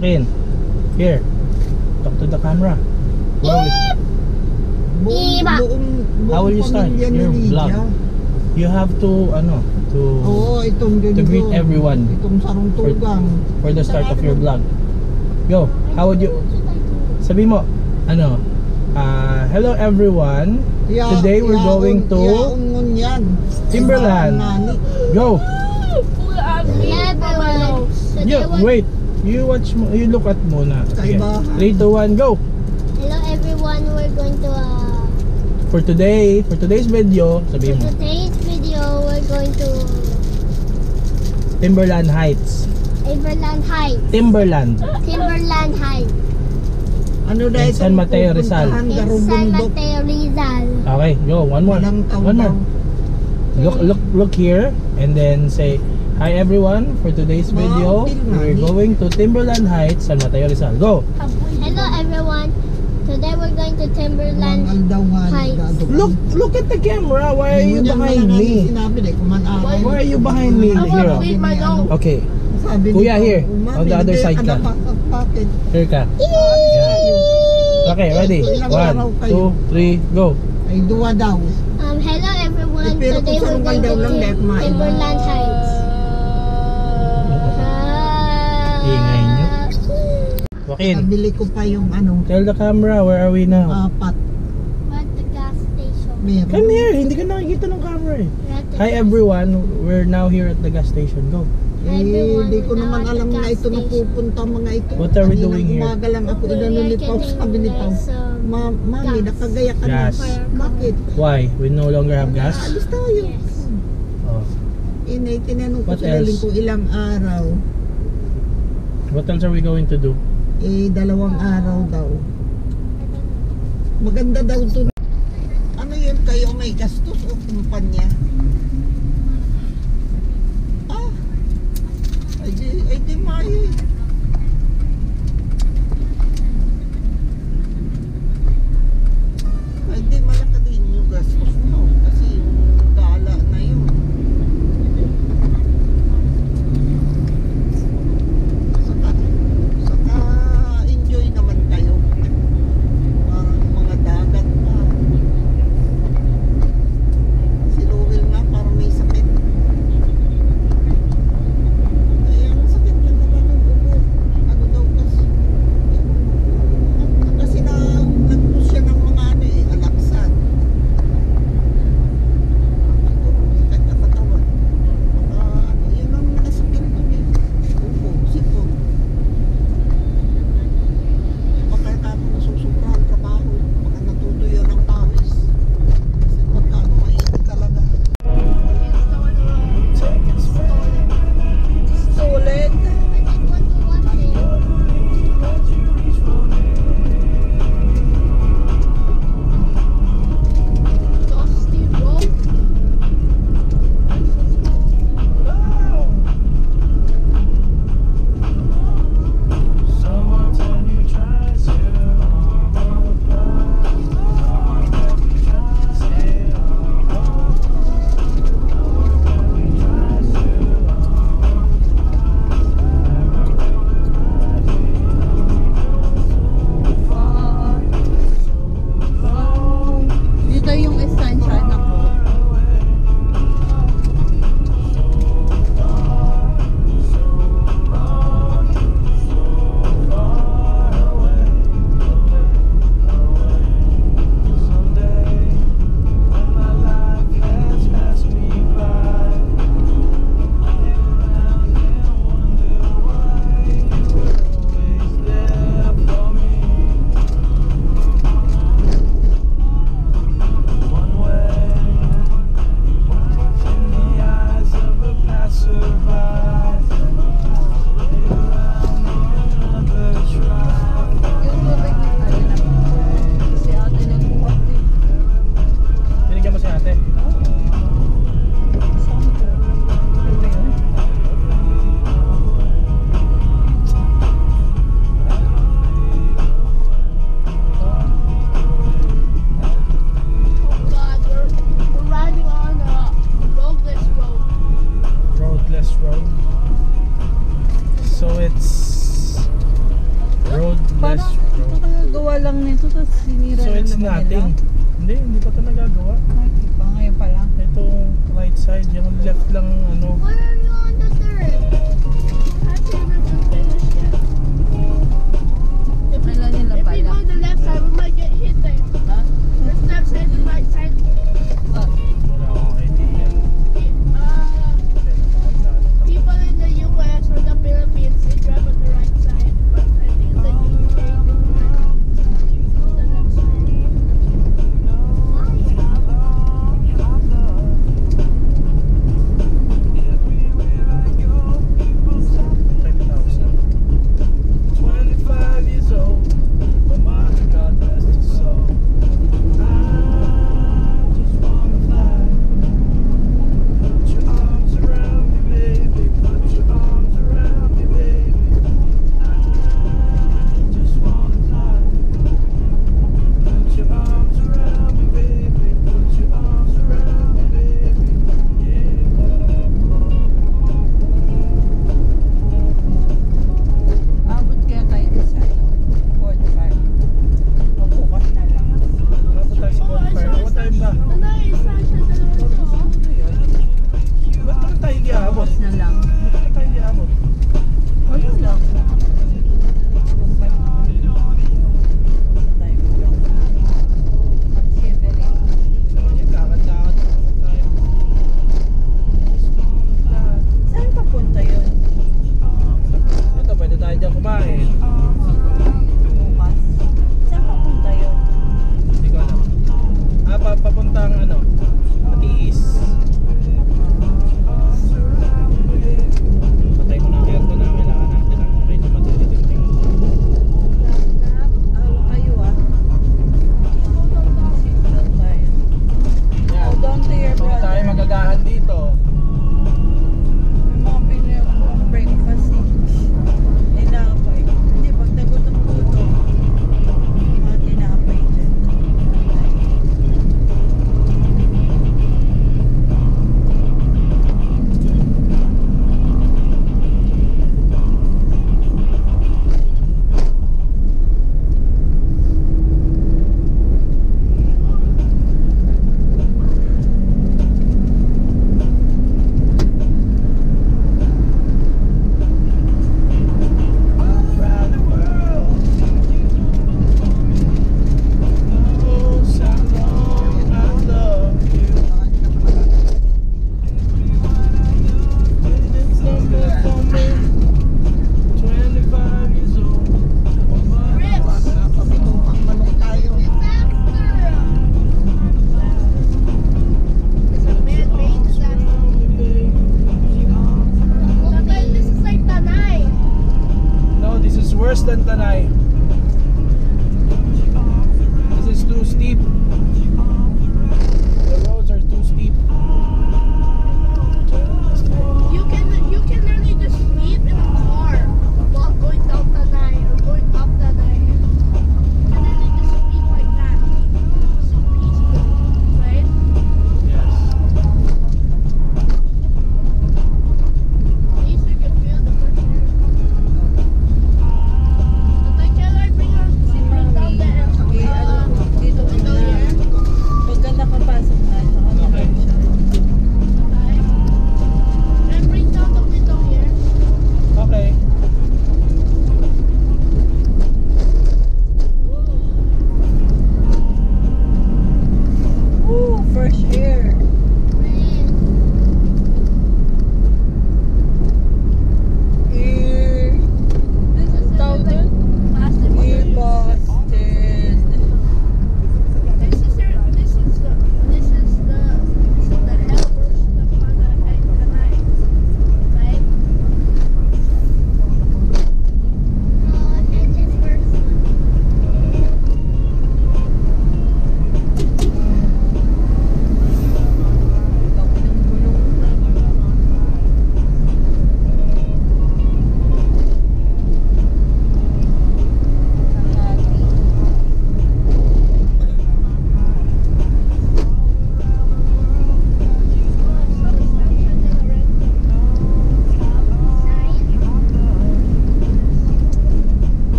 Joaquin, here. Talk to the camera. How will you start your vlog? You have to to greet everyone for the start of your vlog. Go. How would you? Sabi mo, hello everyone. Today we're going to Timberland. Go. Wait. You look at muna. Okay. 3, 2, 1, go. Hello everyone. We're going to for today's video, sabi mo. For today's video, we're going to Timberland Heights. Timberland Heights. Timberland Heights. Ano dahil San Mateo Rizal. San Mateo Rizal. Okay, go. One more. Look here and then say hi everyone. For today's video, we're going to Timberland Heights, San Mateo Rizal. Go. Hello everyone. Today we're going to Timberland Heights. Look at the camera. Why are you behind me? Why are you behind me here? Okay. Kuya, here. On the other side ka. Here ka. Okay, ready? 1, 2, 3, go. Ay, duwa daw. Hello everyone. Today we're going to Timberland Heights. Ingay niyo. Joaquin, Nabili ko pa yung tell the camera, where are we now? 4. We're at the gas station. Come here, hindi ka nakikita ng camera eh. Hi everyone, we're now here at the gas station. Go. Di ko naman alam na ito napupunta mga ito. What are we doing here? Umaga lang ako inano ni Pao, sabi ni Pao. Mami, nakagaya ka na. Gas. Bakit? Why? We no longer have gas? Alis tayo. Oh. Tinanong ko What sa daling else? ko ilang araw. What else are we going to do? 2 araw daw. Maganda daw to. Ano yun kayo, may gastos o kumpanya? Ay di mayo. Ay di malaki din yung gastos mo kasi yung gala na yun. Saka enjoy naman kayo. Parang mga dagat pa. Si Lowell na parang may sakit. Kakagawa lang nito, tapos sinira So na it's naman nothing. nila. Hindi pa ito nagagawa. Ay, di pa, ngayon pa lang. Itong right side, yung left lang ano. Why are you on the third? Actually, we're not finished yet. If we, Wala nila if we pala. go the left side, we might get hit there. Ha? There's left side and right side. Ah, Wala akong idea. People in the US or the Philippines, they drive on the right side. But I think the UK, they drive on the left side. abot kaya tayo din sa 45. O bukas na lang. What time ba? Nanay, saan siya dalawa to? Ba't naman tayo hindi aabot? Bukas na lang. Ba't naman tayo hindi aabot? Ano lang. Saan papunta yun? Ito, pwede tayo dyan kumain. Bukas. Saan papunta yun? Hindi ko alam. Papuntang ano? Matiis. Patay mo na ang aircon na. Kailangan natin ang medyo matutinding. Awa kayo ah. Sit down tayo. Yan. Hold on to your Pwede brother. tayo magagahan dito. May mga pinili akong breakfast eh. Tinapay. Hindi, pag nagutom-gutom, mga tinapay dyan. Around the world. Oh, so long I love you. It's number for me. 25 years old. Kami tumang manok tayo. It's a man-made disaster. Tatay, this is like Tanay. No, this is worse than Tanay. This is too steep. The roads are too steep. You can literally just sleep in a car while going down Tanay or going up Tanay. You can literally just sleep like that. So peaceful, right? Yes. At least you can feel the fresh air. Tatay, can I bring down the Dito window na. here?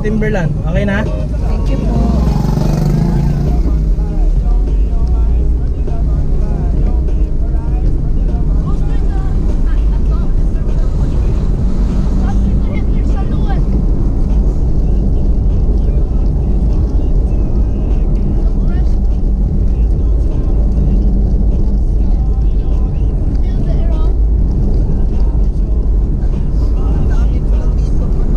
Timberland. Okay na? Thank you po. Who's doing the something to hit your salute? The rest. Feel the arrow. Dami ko lang dito, ano?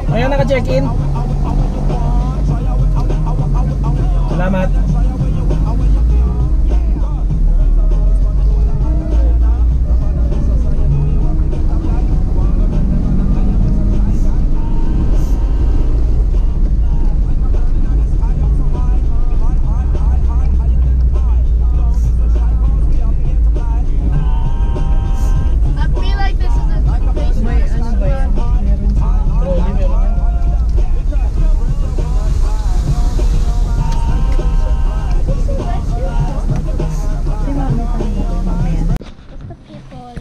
Ayan, naka-check-in. Salamat. I feel like this is a good place. May ano ba yan? Meron sa... Trolley, meron yan. Si mami tayo ba mamaya? What's the people?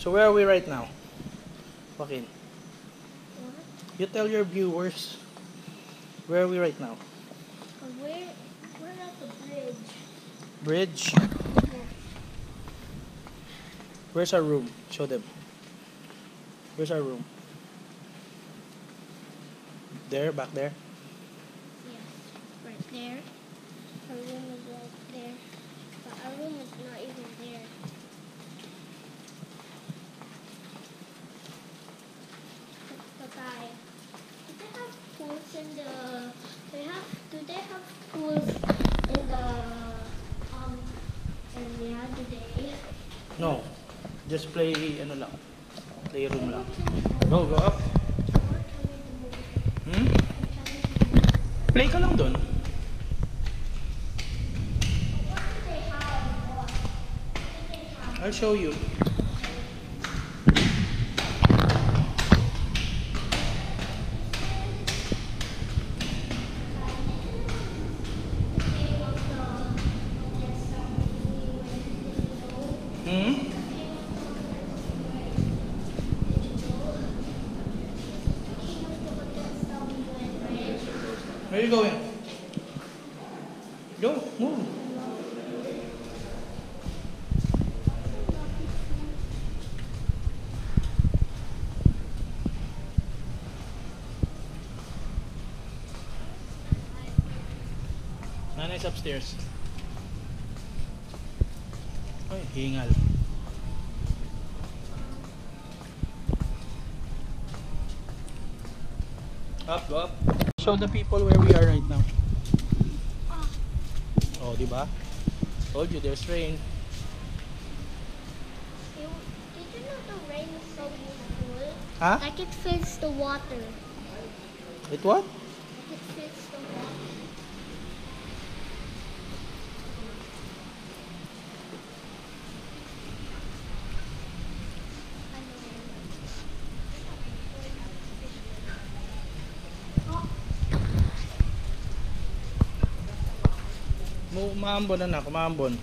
So where are we right now? Joaquin, you tell your viewers, where are we right now? We're at the bridge. Bridge? Where's our room? Show them. Where's our room? There, back there? Yes, right there. Our room is right there. But our room is not even there. Bye-bye. Do they have pools in the... Do they have pools in the... area today? No. Just play, ano lang. Playroom lang. Go up. Hmm? Play ka lang dun. I'll show you. Hmm? Where are you going? Go, move. Nanay's upstairs. Ay, hingal. Up, go up. Show the people where we are right now. Oh, di ba? Told you there's rain. Did you know the rain is so beautiful? Huh? Like it fills the water. It what? It fills the water. Maambon na na, kumaambon.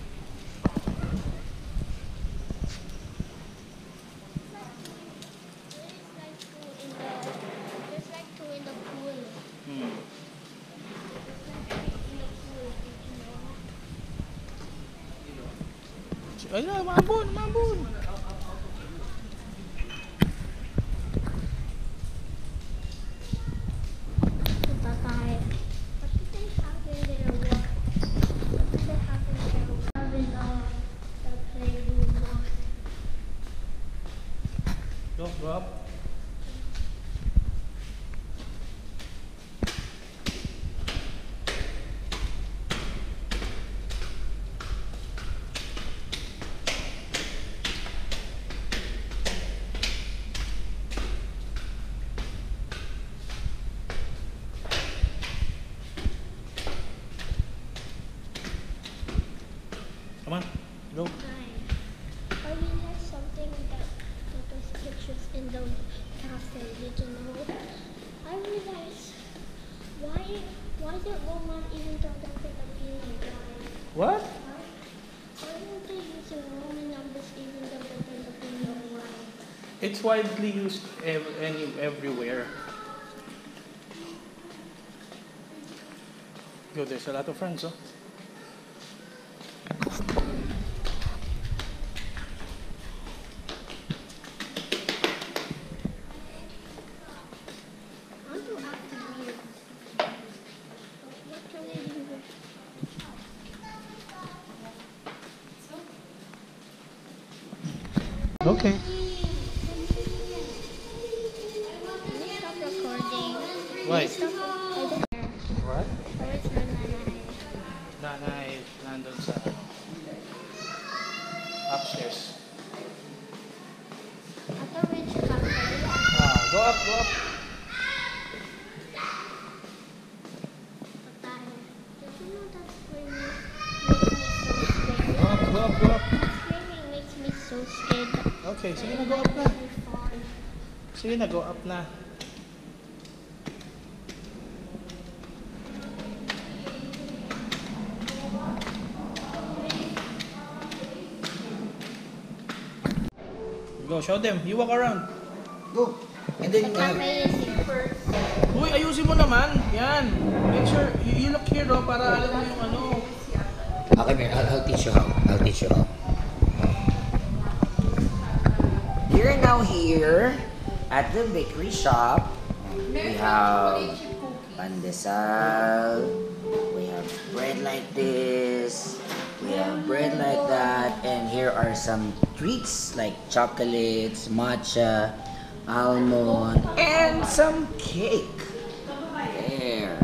There's like two in the pool. Hmm. Ay na, maambon, maambon. Punta tayo. What do they have in there? What do they have in there? Have in the playroom. Go up. Come on, go. I realized something that those pictures in the cafe, did you know? I realized why did Roman even though the Filipino guy? What? Why don't they use the Roman numbers even though the Filipino guy? It's widely used everywhere. Yo, there's a lot of friends, oh. I want to act weird. What can I do? Okay. Can you stop recording? Why? Stop recording. What? Where's the nanay? Nanay, nandun sa upstairs. At the rich cafe. Go up, go up. Did you know that screaming makes me so scared? Go up, go up, go up. Screaming makes me so scared. Okay, sige na, go up na. Sige na, go up na. Go, show them. You walk around. Go. And then, The cafe is here first. Uy, ayusin mo naman. Yan. Make sure, you look here, no, para alam mo yung ano. Okay, Mary, I'll teach you how. I'll teach you how. You're now here at the bakery shop. We have pandesal. We have bread like this. We have bread like that. And here are some treats like chocolates, matcha, almond, and some cake. There.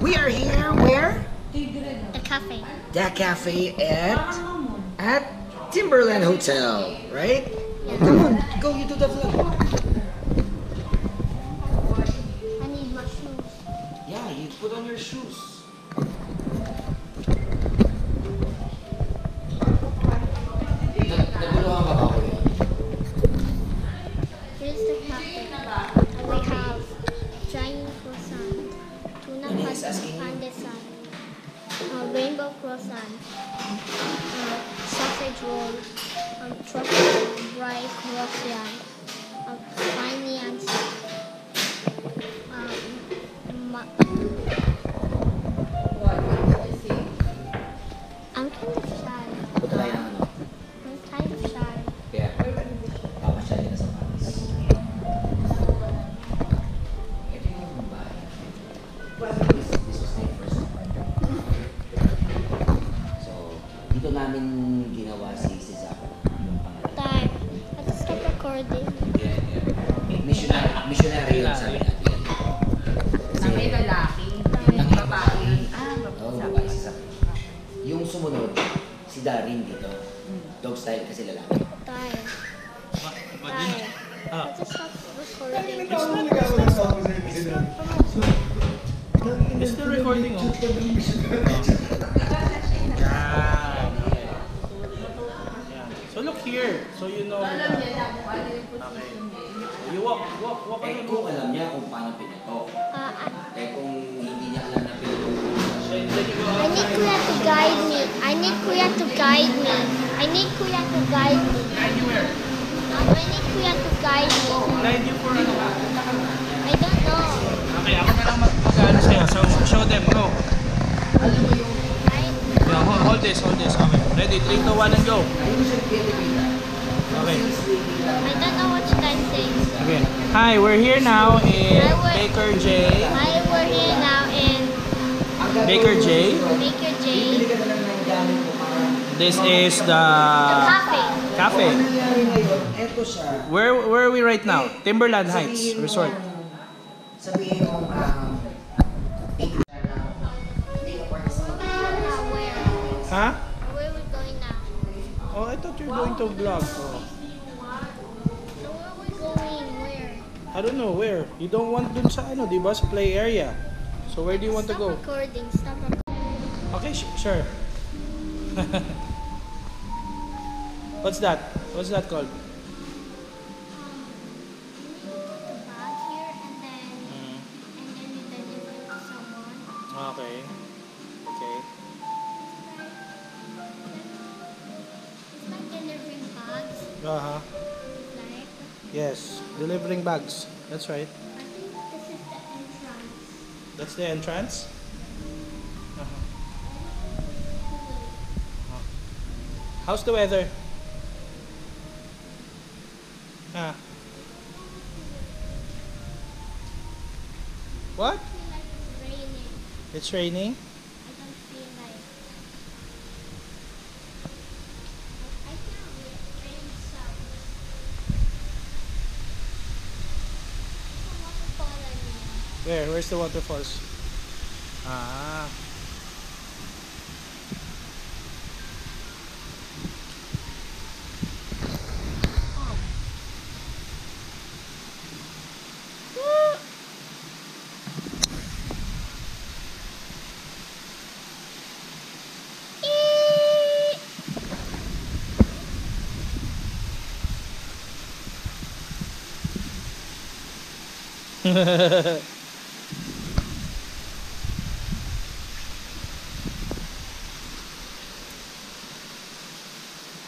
We are here where? The cafe. The cafe at Timberland Hotel, right? Come on, go, you do the vlog. I need my shoes. Yeah, you put on your shoes. Naguluhan ka ba ako yun? Here's the cafe. And we have giant croissant, tuna Nani is asking you? pandesal, rainbow croissant, sausage roll, truffle rice croissant, finance, I'm kind of shy. Punta tayo ng ano? I'm kind of shy. Kaya, papasyal din na sa Paris. Ito yung bahay. This was my first apartment. So, dito namin ginawa si Zach. Yung pangalan. Time. Let's stop recording. Yeah. Missionary yun sabi natin. Darin dito. Dog style kasi lalaki. Tayo. Tayo. Ah. Let's stop recording. It's still recording, oh. Yan. Okay. Yan. So look here. So you know. Okay. You walk Eh, kung alam niya kung paano pinatok. Eh, kung hindi niya alam na pinatok. Then you go I need Kuya to guide me. I need Kuya to guide me. I need Kuya to guide me. anywhere. I need Kuya to guide me. Guide you for ano ka? I don't know. Okay, ako na lang mag-ano sa'yo. So, show them. Go. Right? Yeah, hold this. Okay. Ready? 3, 2, 1, and go. Okay. I don't know what you guys say. Okay. Hi, we're here now in Hi, we're- Baker J. We're here now in Baker J. Baker J. This is the Cafe. cafe. Ito siya. Where are we right now? Timberland Heights Resort. Sabihin mo, Where? Huh? Where are we going now? Oh, I thought you were going to vlog. Oh. So where are we going? Where? I don't know where. You don't want dun sa ano, di ba? Sa play area. So where do you want to Stop go? recording. Stop recording. Okay, sure. What's that? What's that called? You put the bag here and then you deliver it to someone. Okay. Okay. It's like delivering bags. Uh-huh. Like, Yes. Delivering bags. That's right. I think this is the entrance. That's the entrance? Uh-huh. How's the weather? Ah. What? I feel like it's raining. It's raining? I don't feel like. I feel rain sounds. There's a waterfall in here. Where? Where's the waterfalls? Ah.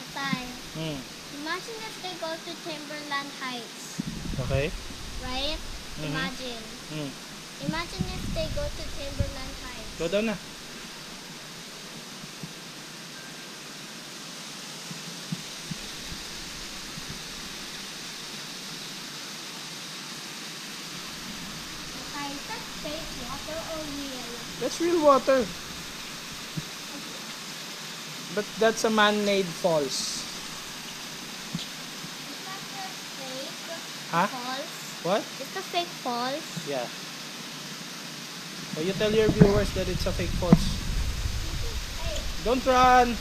Atay. Hmm. Imagine if they go to Timberland Heights, Okay. right? Mhm. Imagine. Hmm. Imagine if they go to Timberland Heights. Go down na. Atay, is that fake water or real? That's real water. But that's a man-made falls. Is that the fake Huh? falls? What? Is the fake falls? Yeah. So you tell your viewers that it's a fake falls. Hey, Don't run.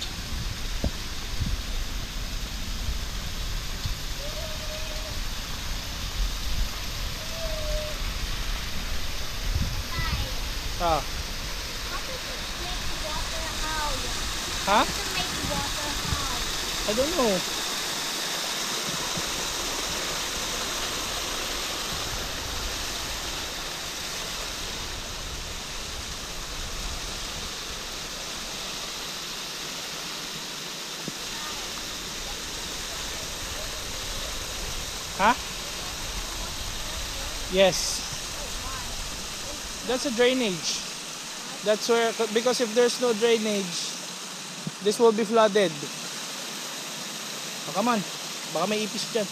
Atay, Ah. how does it make water howl? Huh? How does it make water howl? I don't know. Huh? Yes. That's a drainage. That's where, because if there's no drainage, this will be flooded. Oh, come on. Baka may ipis dyan.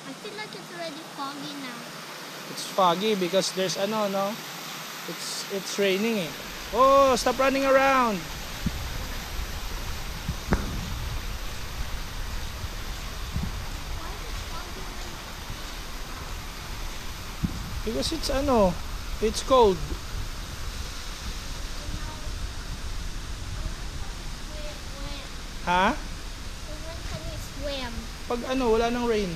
I feel like it's already foggy now. It's foggy because there's ano, no? It's raining eh. Oh, stop running around. Why is it foggy when Because it's ano, it's cold. where Ha? When can we swim? Pag ano, wala nang rain.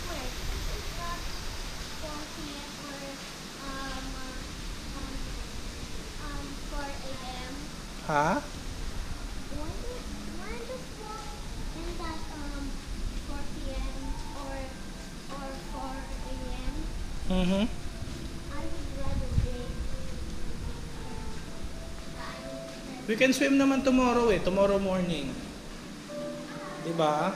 Wait, this is not 4 p.m. or 4 a.m. Ha? When does fall in that 4 p.m. or 4 a.m.? Mhm. I would rather wait. We can swim naman tomorrow tomorrow morning. Diba? Yeah.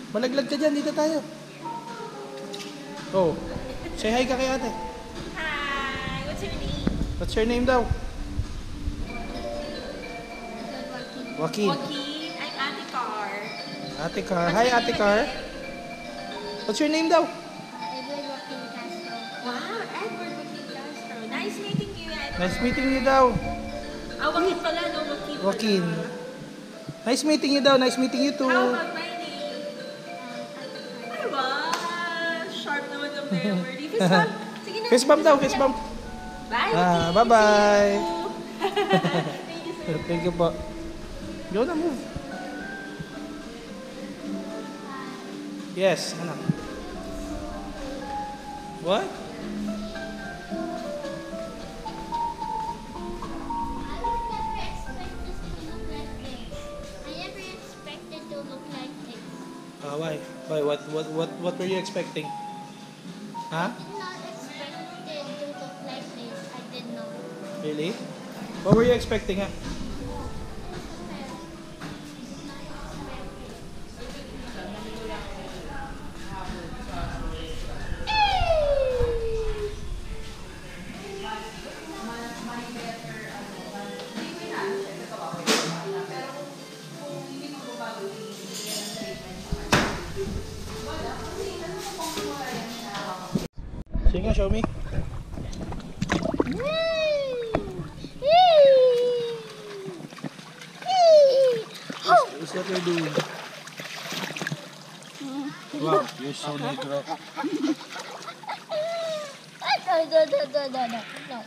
Malaglag ka dyan, dito tayo. Oh, say hi ka kay ate. Hi, what's your name? What's your name daw? Joaquin. Joaquin, I'm Ate Car. Ate Car. Hi Ate Car. What's your name daw? Edward Joaquin Castro. Wow, Edward Joaquin Castro. Nice meeting you, Edward. Nice meeting you daw. Ah, Joaquin pala, no? Joaquin. Joaquin. Nice meeting you daw. Nice meeting you too. How about my name? Ay, wow. Sharp naman ng memory. Fist bump. Sige na. Fist bump daw, fist bump. Bye, Ah, Joaquin. bye-bye. Thank you, sir. Thank you po. Go na, move. Yes, anak. What? I would never expect this to look like this. I never expected to look like this. Why? Why? What were you expecting? Huh? I did not expect it to look like this. I did not. Really? What were you expecting, ha? Sige, show me. What's what you're doing? Wow, you're so natural.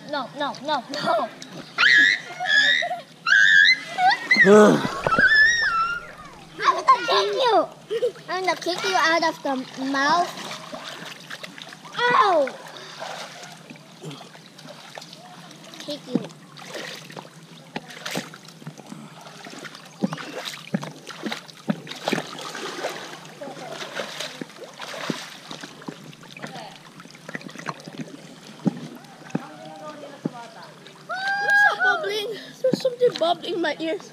No. I'm gonna kick you. I'm gonna kick you out of the mouth. Ow! Kick you. Bubbling. There's something bubbling in my ears.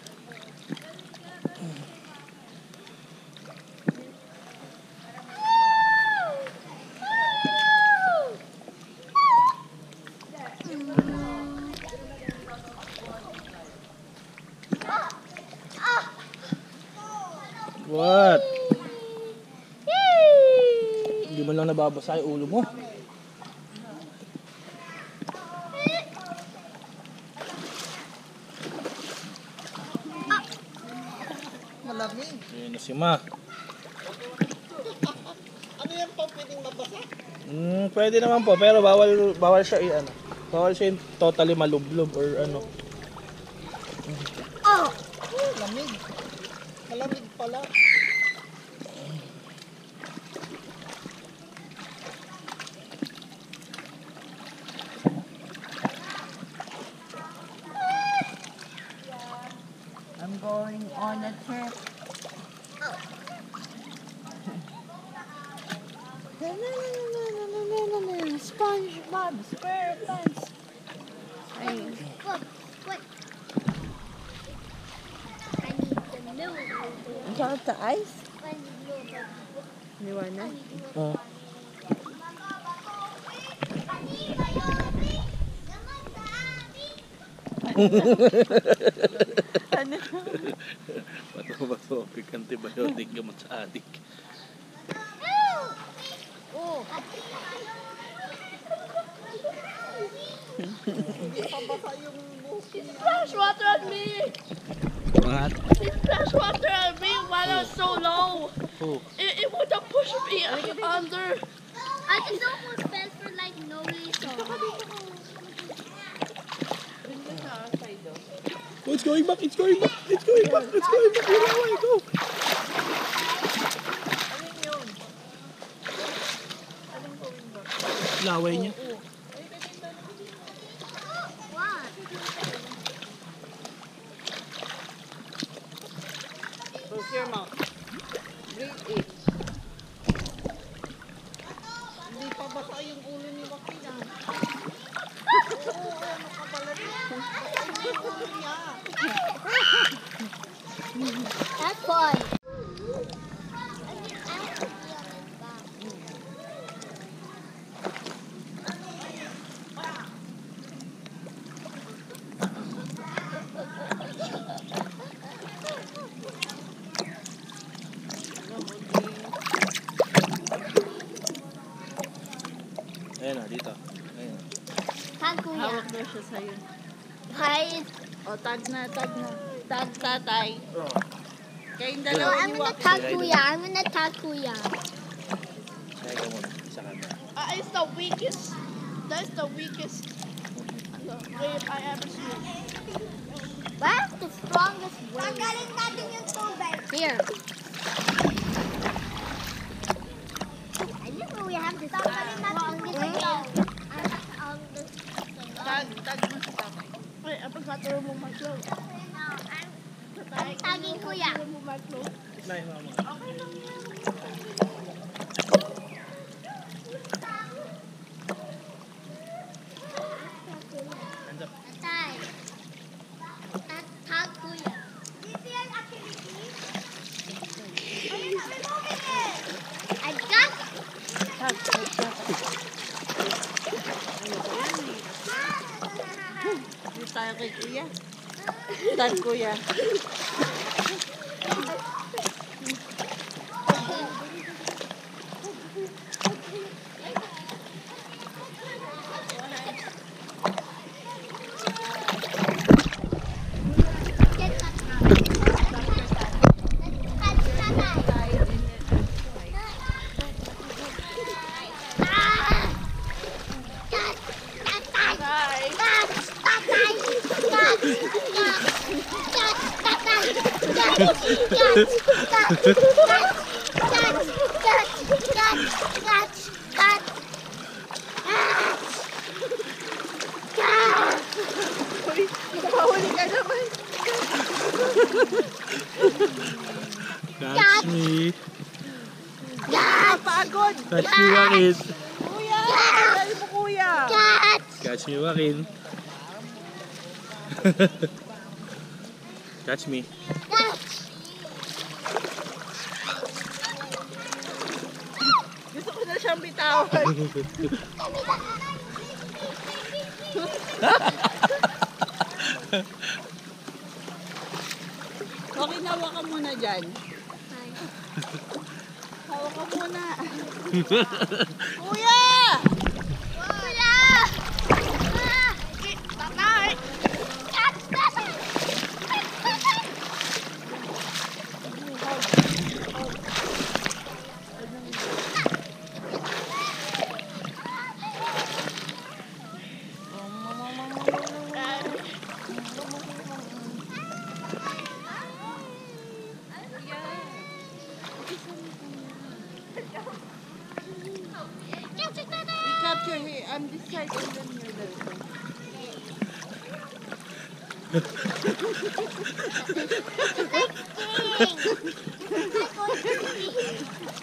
What? Hindi mo lang nababasa yung ulo mo. Malamig. Ayun na si Ma. Ano yan pa pwedeng mabasa? Pwede naman po, pero bawal siya i-ano. Bawal siya yung totally malublob or ano. Oh! Lamig. Malamig pala. I'm going on a trip. SpongeBob SquarePants. Look, what? I need the milk. You got the ice? I need milk. You want I it? need milk. Oh. Bato-bato, antibiotic gamot sa adik. Oh. She splashed water at me. What? She splashed water at me while I was so low. Oh. It would have pushed me under. I just almost fell for like No laser. Oh, it's going back, it's going back, it's going back, it's going back. You're away, go. Laway niya. What? Close your mouth. Breathe in. Hindi pa basa yung ulo ni Wakina. That's fun. Ayan na, dito. Ayan. Tag kuya. Hawak daw siya sa'yo. Hi. O, tag na, tag na. Tag tatay. Kayong No, dalawa I'm ni gonna Waki. tag kuya. I'm gonna tag kuya. Kaya ka muna, sa camera. It's the weakest. That's the weakest wave I ever seen. That's the strongest wave. Here. I know we have the strongest wave. Tag mo si tatay. Wait, I forgot to remove my clothes. I'm tagging kuya. Remove my clothes. Nay, mama. Hands up. Tag. Tag kuya. I got Dito tayo kay kuya. Tag kuya. Mahuli ka naman. Catch me. Pagod. Catch me, Joaquin. Kuya, dali mo kuya. Catch me, Joaquin. Catch me. Gusto ko na siyang bitawan. Okay, nawa ka muna dyan. Hawa ka muna. Kuya! Capture here. I'm this side and then you're that side.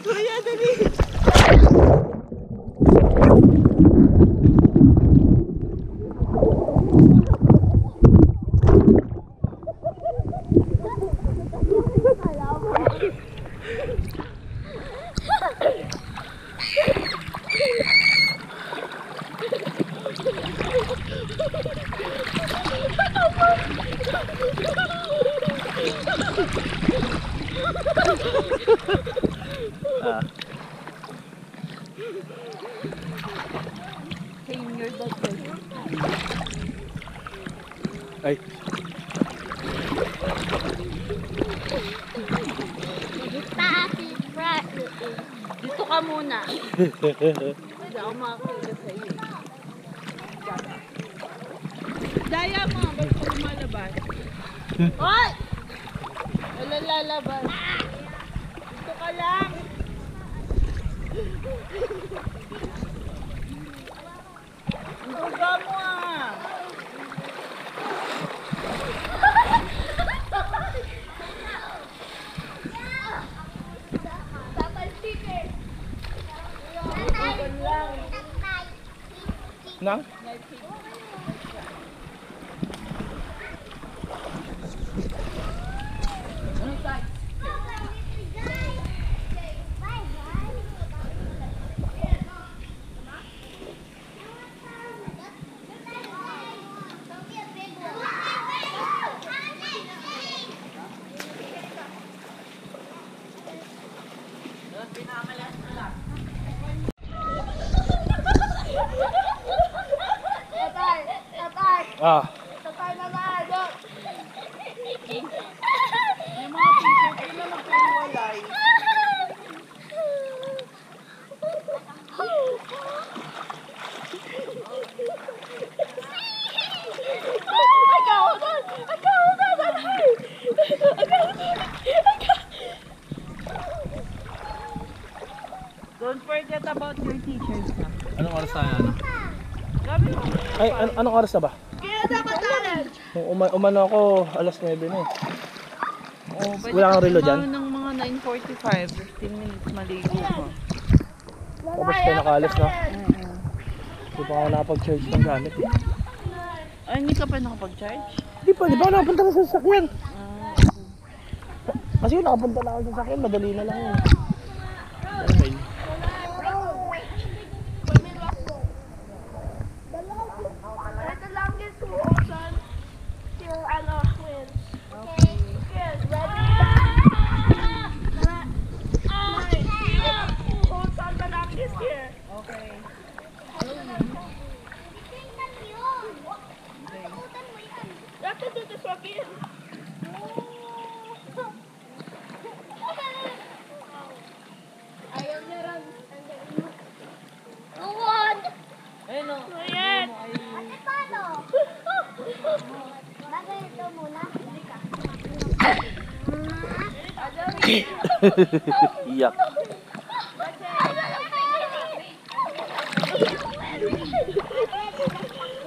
Kuya, dali. Saying you're that side. Ay. Dito ka muna. Hindi ako makakita. Daya mo, ba't ka lumalabas? Hoy! Wala lalabas. Dito ka lang. Ang duga mo ah. Nang? Ah. Yung mga t-shirt nila magkahiwalay. Don't forget about your t-shirts ha. Anong oras tayo ano? Gabi mo. Ay, anong oras na ba? Kaya dapat talent. Umano ako alas 9 na eh. Oh, Wala kang relo dyan? ng mga 9:45, 15 minutes maligo ko. Tapos tayo nakaalis na. Hindi pa ako nakapag-charge ng gamit eh. Ay, hindi ka pa nakapag-charge? Di pa ako nakapunta na sa sasakyan. Kasi yun, nakapunta na ako sa sasakyan, madali na lang yun. Okay. The longest ocean till wins. Okay. Yes, ready? Who holds on the longest here? Okay. You have to do this, Rocky. Ayaw niya rin. Ayun o. Ayan. Ate, paano? Bagay ito muna. Iyak.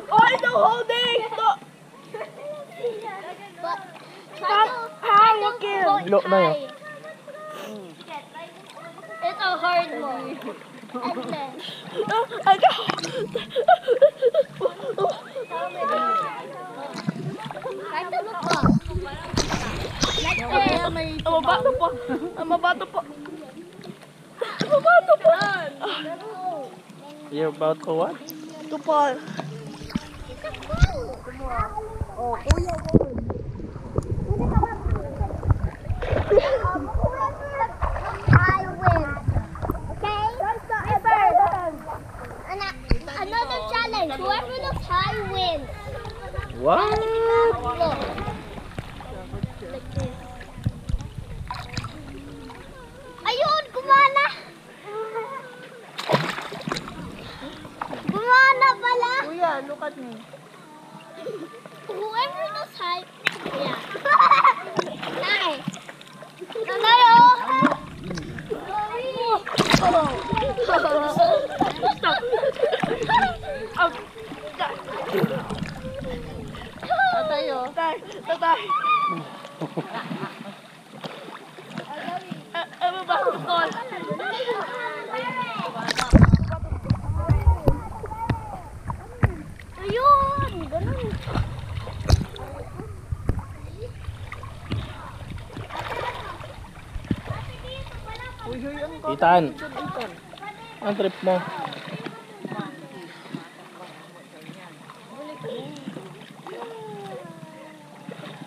Oh, no holding! No. Stop panicking! Bilo na yun. Ito, hard mo. And then, kahit ano pa. Ang mabato po. Ang mabato po. Ang mabato po. You're about to what? To fall. I win. Okay? Another challenge. Whoever looks high wins. What? Look. Like this. Ayun! Gumana! Gumana pala! Kuya, look at me. Whoever looks high... Yeah. Nice! Nanay, oh! Tatay o. Tatay. Ang mabato po. Ayun! Ganun. Itan. Ang trip mo.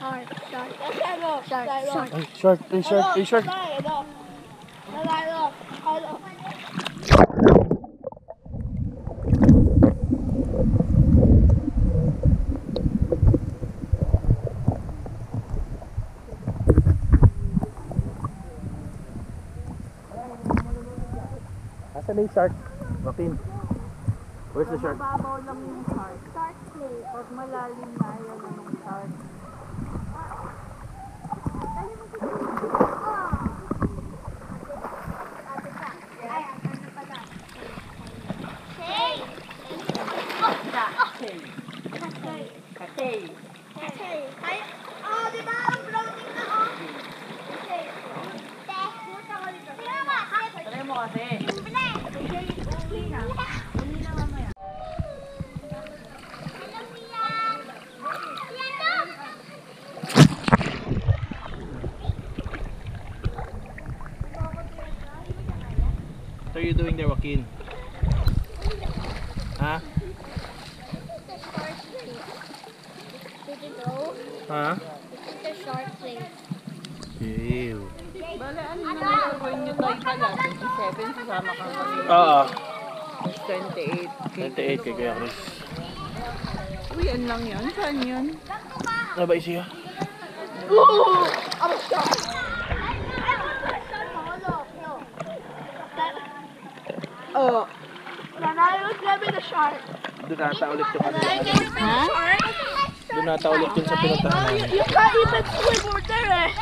Ay, short, ay, short, ay, short. Asan na yung shark? Matin. Where's the shark? Mababaw lang yung shark. Pag malalim na, ayaw na ng shark. Oh, di ba? Ang floating na, oh. Try mo kasi. What are you doing there, Joaquin? Huh? Did you know? Huh? This is the shark place. Ew. Bale, ano naman gagawin nyo tayo pala? 27, sasama ka kami. Oo. 28. 28 kay Kuya Chris. Uy, yan lang yan. Saan yun? Ano ba isiya? Oh. Nanalo was gonna be the shark. Doon nata ulit yung ano. Ha? Doon nata ulit yung sa pinuntahan namin. You can't even swim over there, eh.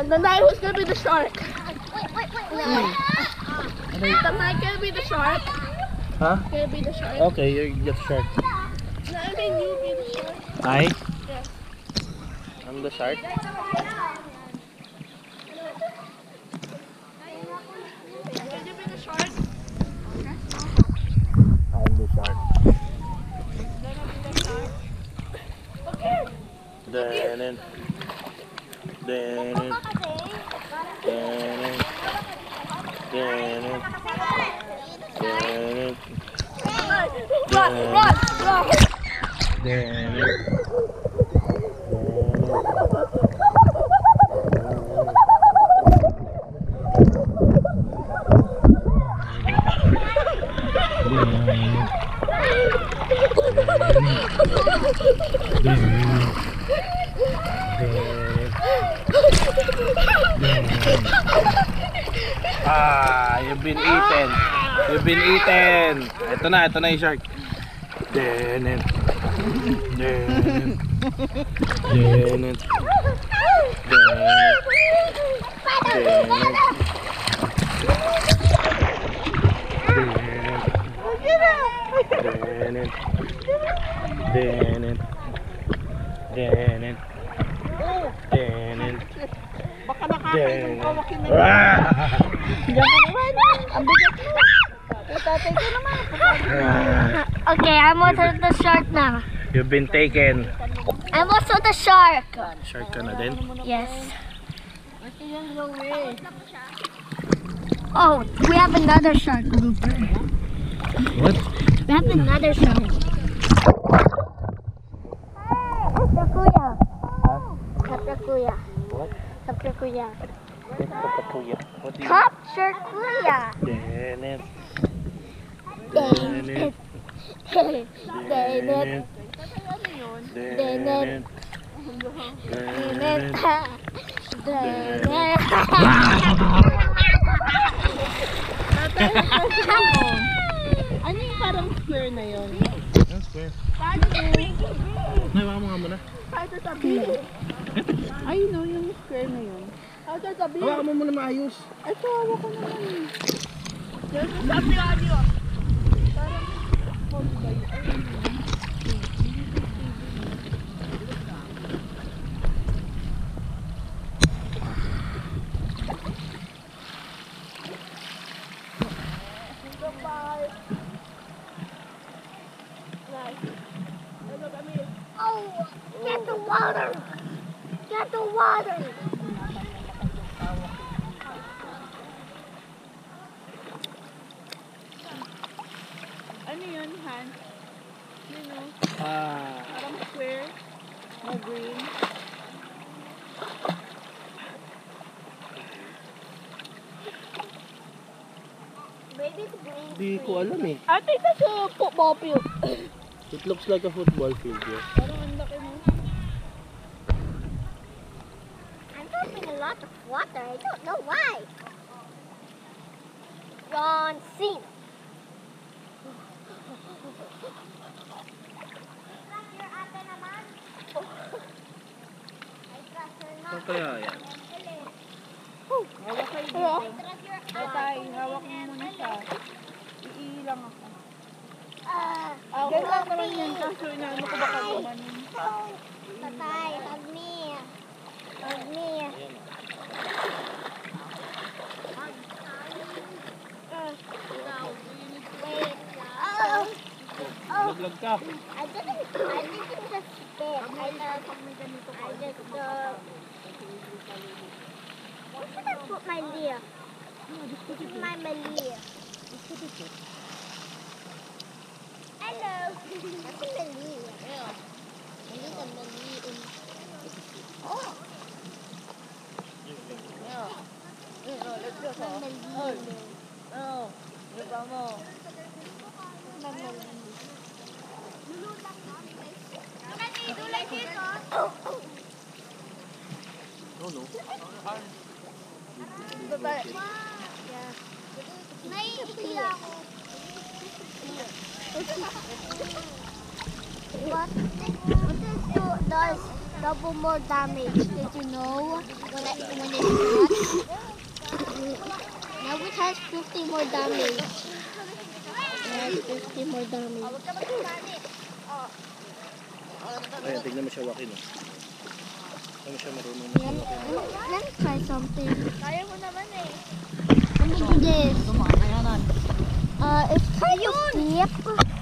The night was gonna be the shark. The night gonna be the shark. Huh? Gonna be the shark. Okay, you're just shark. No, I mean you be the shark. I? Yes. I'm the shark? Can you be the shark? I'm the shark. Okay. Then. Run, run, run. You've been eaten. You've been eaten. Ito na yung shark. Denet. Denet. Denet. Denet. Denet. Denet. Denet. Denet. Denet. Baka nakakain yung kawakin na Diyan ka naman. Ang bigat mo. Tatay ko naman. Okay, I'm also the shark now. You've been taken. I'm also the shark. Shark ka na din? Yes. Oh, we have another shark. What? We have another shark. Kaprakuya. Kaprakuya. What? Kaprakuya. Kapatuya. What do you... Kaprakuya. Denet. Denet. Denet. Denet. Denet. Denet. Denet. Ano yung parang square na yun? That's square. Nahiwa mo nga muna. Ay, no, yung square na yun. Hawakan mo muna maayos. Ito, hawa ko naman. Oh, get the water! Get the water! Ano yun, Han? Yun o, Ah. parang square na green. Maybe it's green. Di ko alam eh. I think that's a football field. It looks like a football field here. Parang ang laki mo. I'm losing a lot of water. I don't know why. John Cena. Saan kaya yan? Hawak kayo dito. Tatay, hawak mo muna siya. Iilang ako. Ganda naman yan, kaso inaano ko baka gumanin. Tatay, hug me. Hug me. Wait. Naglag ka. I didn't just spit. Where should I put my Leah? This is my Malia. Hello. That's a Malia. I need a Malia. Oh. Let's go. Malia. Oh, lupa mo. Tulad dito. No. Tatay. Naiiya ako. What does double more damage? Did you know when it's hot? Now it has 50 more damage. It has 50 more damage. Ayan, tignan mo siya wakin. Tignan mo siya marunong Let me try something. Kaya mo naman eh. Let me do this. It's kind of steep.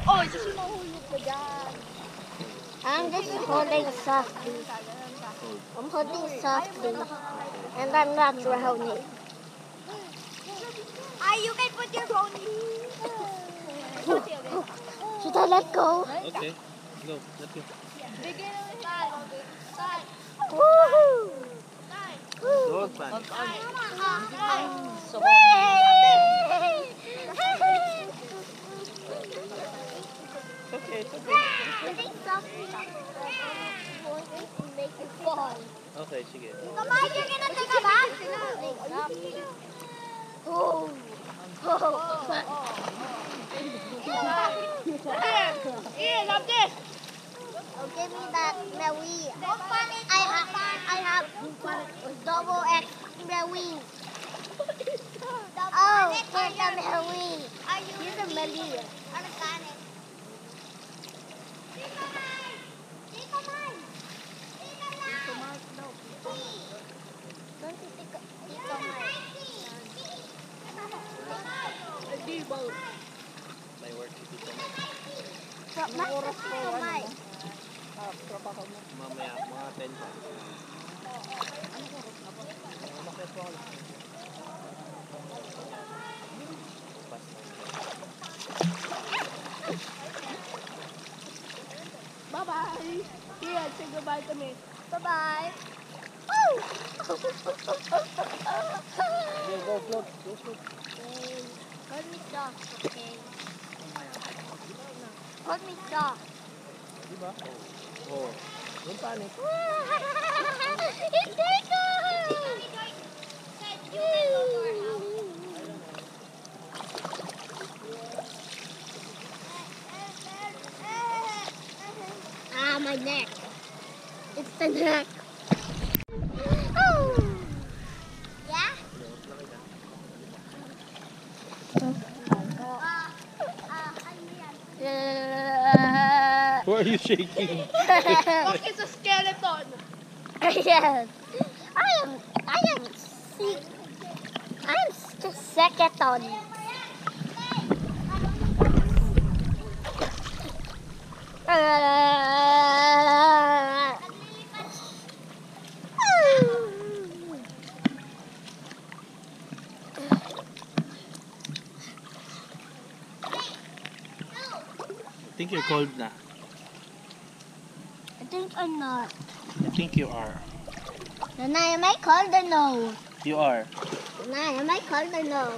Oh, ito sinahulog ko dyan. I'm just holding softly. I'm holding softly. And I'm not drowning. You can put your phone in. Should I let go? Okay, go. Let's go. Bigyan naman tayo. Woohoo! Don't panic. Okay, it's okay. Holding softly. Make it fall. Okay, sige. Come on, you're gonna take a bath? Oh. Here, love this. Oh, give me that Maui. I have double X Maui. Oh, here's the Maui. Here's the Maui. May work si Tito Mike. Mamaya, mga 10 pa. Bye-bye. Here, say goodbye to me. Bye-bye. Woo! Go float. Go float. Hold me soft, okay? Hold me soft. Diba? Oh. Don't panic. It's bigger! Ah, my neck. It's the neck. Oh. Yeah? Why are you shaking? Look, it's a skeleton. Yes. I'm just second. I think you're cold na. I think I'm not. I think you are. Nanay, am I cold or no? You are. Nanay, am I cold or no?